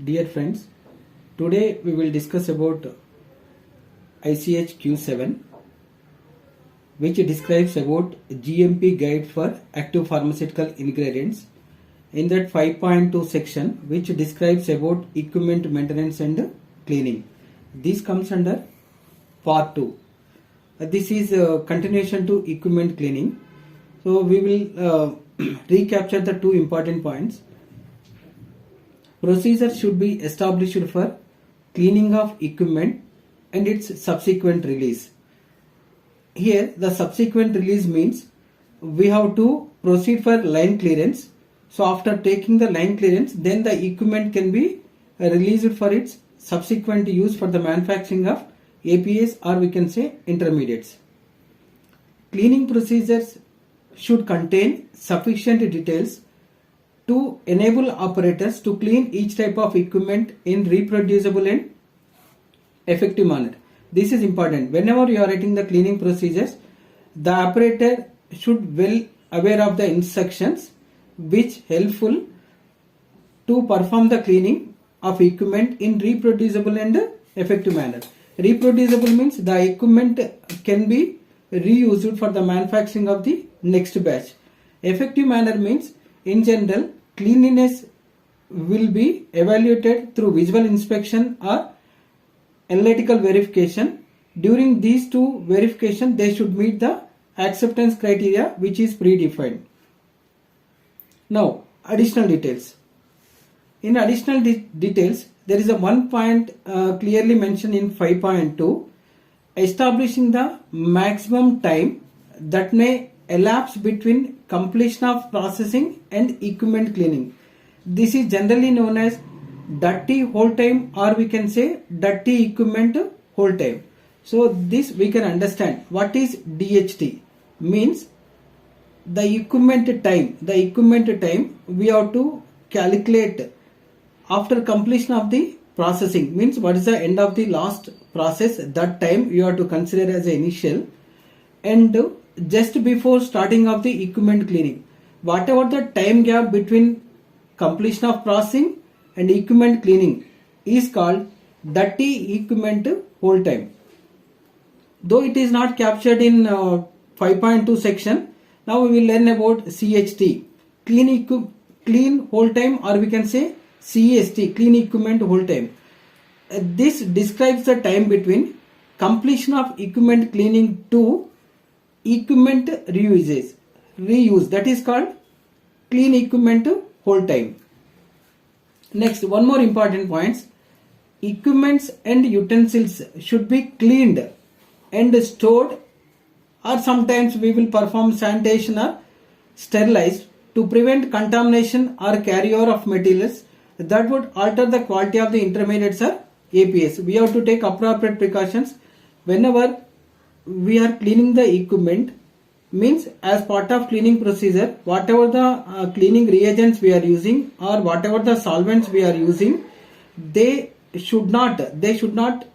Dear friends, today we will discuss about ICH Q7, which describes about GMP guide for active pharmaceutical ingredients. In that 5.2 section, which describes about equipment maintenance and cleaning. This comes under part 2. This is a continuation to equipment cleaning. So we will recapture the two important points. Procedure should be established for cleaning of equipment and its subsequent release. Here the subsequent release means we have to proceed for line clearance. So after taking the line clearance, then the equipment can be released for its subsequent use for the manufacturing of APIs, or we can say intermediates. Cleaning procedures should contain sufficient details to enable operators to clean each type of equipment in reproducible and effective manner. This is important. Whenever you are writing the cleaning procedures, the operator should well aware of the instructions which helpful to perform the cleaning of equipment in reproducible and effective manner. Reproducible means the equipment can be reused for the manufacturing of the next batch. Effective manner means in general cleanliness will be evaluated through visual inspection or analytical verification. During these two verifications, they should meet the acceptance criteria which is predefined. Now, additional details. In additional details, there is a one point clearly mentioned in 5.2, establishing the maximum time that may elapse between completion of processing and equipment cleaning. This is generally known as dirty hold time, or we can say dirty equipment hold time. So this we can understand. What is DHT? Means the equipment time we have to calculate after completion of the processing. Means what is the end of the last process, that time you have to consider as the initial, and just before starting of the equipment cleaning, whatever the time gap between completion of processing and equipment cleaning is called dirty equipment hold time. Though it is not captured in 5.2 section, now we will learn about CHT, clean hold time, or we can say CEST, clean equipment hold time. This describes the time between completion of equipment cleaning to equipment reuse, that is called clean equipment hold time. Next, one more important point, equipments and utensils should be cleaned and stored, or sometimes we will perform sanitation or sterilized to prevent contamination or carryover of materials that would alter the quality of the intermediates or APIs. We have to take appropriate precautions whenever we are cleaning the equipment. Means as part of cleaning procedure, whatever the cleaning reagents we are using or whatever the solvents we are using, they should not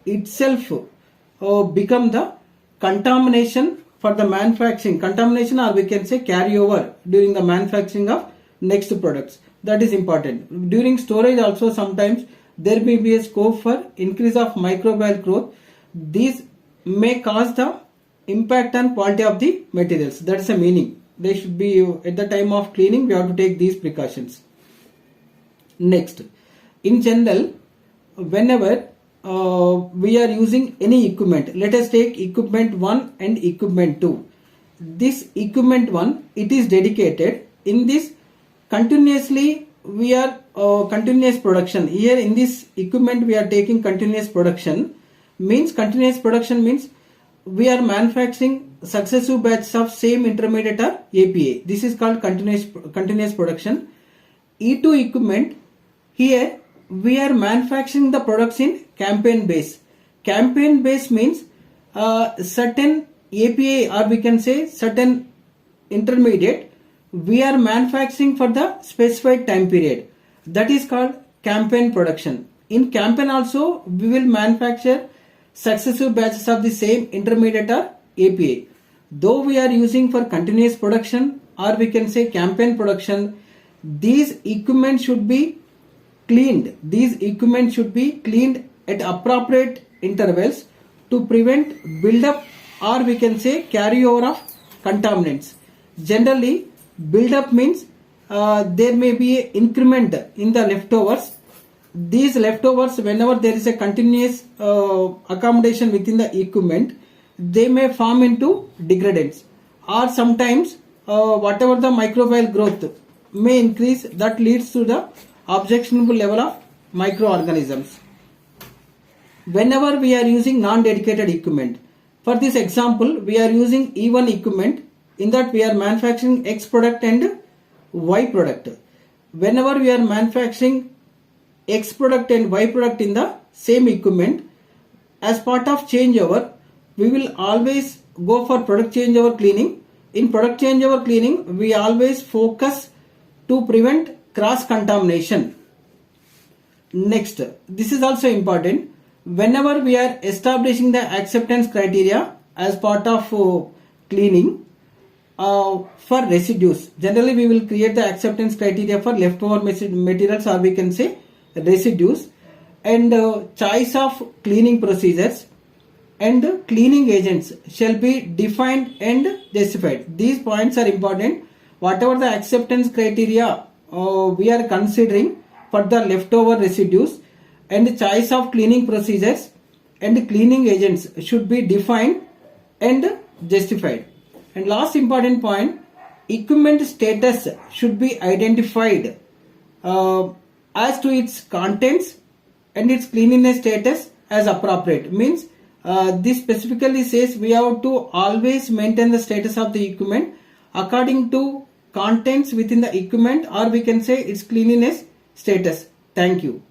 itself become the contamination for the manufacturing, contamination, or we can say carryover during the manufacturing of next products. That is important. During storage also sometimes there may be a scope for increase of microbial growth. These may cause the impact on quality of the materials. That is the meaning. They should be, at the time of cleaning, we have to take these precautions. Next, in general, whenever we are using any equipment, let us take equipment 1 and equipment 2. This equipment 1, it is dedicated. In this continuously we are continuous production. Here in this equipment we are taking continuous production. Means continuous production means we are manufacturing successive batches of same intermediate or API. This is called continuous production. E2 equipment, here we are manufacturing the products in campaign base. Campaign base means certain API, or we can say certain intermediate we are manufacturing for the specified time period. That is called campaign production. In campaign also we will manufacture successive batches of the same intermediate or API. Though we are using for continuous production, or we can say campaign production, these equipment should be cleaned. These equipment should be cleaned at appropriate intervals to prevent build-up, or we can say carryover of contaminants. Generally, build-up means there may be an increment in the leftovers. These leftovers, whenever there is a continuous accommodation within the equipment, they may form into degradants, or sometimes whatever the microbial growth may increase, that leads to the objectionable level of microorganisms. Whenever we are using non-dedicated equipment, for this example, we are using E1 equipment, in that we are manufacturing X product and Y product. Whenever we are manufacturing X product and Y product in the same equipment, as part of changeover, we will always go for product changeover cleaning. In product changeover cleaning, we always focus to prevent cross contamination. Next, this is also important. Whenever we are establishing the acceptance criteria as part of cleaning for residues, generally we will create the acceptance criteria for leftover materials, or we can say residues, and choice of cleaning procedures and cleaning agents shall be defined and justified. These points are important. Whatever the acceptance criteria we are considering for the leftover residues, and choice of cleaning procedures and cleaning agents should be defined and justified. And last important point, equipment status should be identified as to its contents and its cleanliness status as appropriate. Means this specifically says we have to always maintain the status of the equipment according to contents within the equipment, or we can say its cleanliness status. Thank you.